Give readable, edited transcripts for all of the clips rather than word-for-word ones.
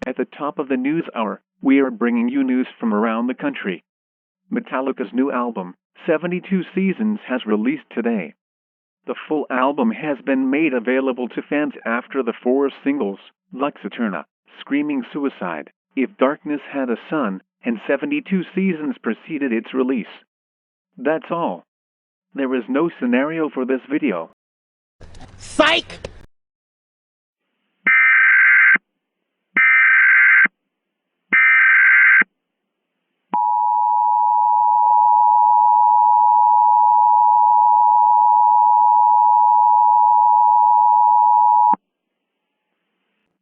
At the top of the news hour, we are bringing you news from around the country. Metallica's new album, 72 Seasons, has released today. The full album has been made available to fans after the 4 singles, Lux Eterna, Screaming Suicide, If Darkness Had a Sun, and 72 Seasons preceded its release. That's all. There is no scenario for this video. Psych!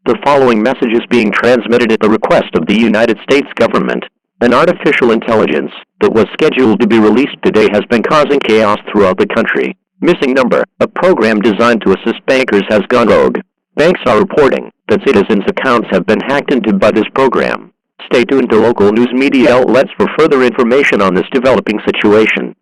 The following message is being transmitted at the request of the United States government. An artificial intelligence that was scheduled to be released today has been causing chaos throughout the country. Missing number, a program designed to assist bankers, has gone rogue. Banks are reporting that citizens' accounts have been hacked into by this program. Stay tuned to local news media outlets for further information on this developing situation.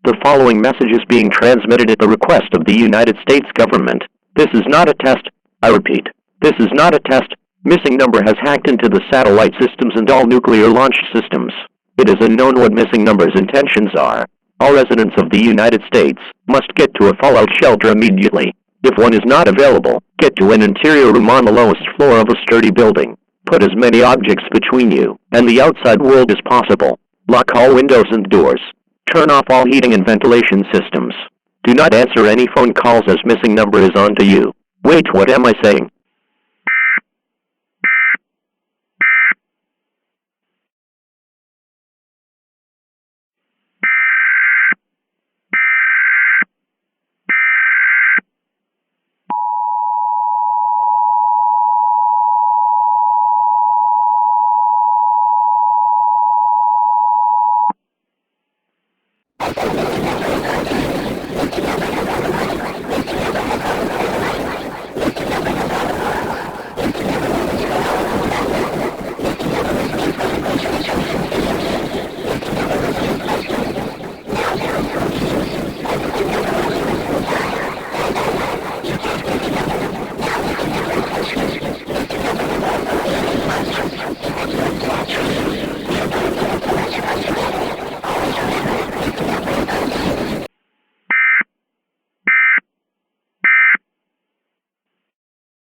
The following message is being transmitted at the request of the United States government. This is not a test. I repeat, this is not a test. Missing number has hacked into the satellite systems and all nuclear launch systems. It is unknown what missing number's intentions are. All residents of the United States must get to a fallout shelter immediately. If one is not available, get to an interior room on the lowest floor of a sturdy building. Put as many objects between you and the outside world as possible. Lock all windows and doors. Turn off all heating and ventilation systems. Do not answer any phone calls as missing number is on to you. Wait, what am I saying?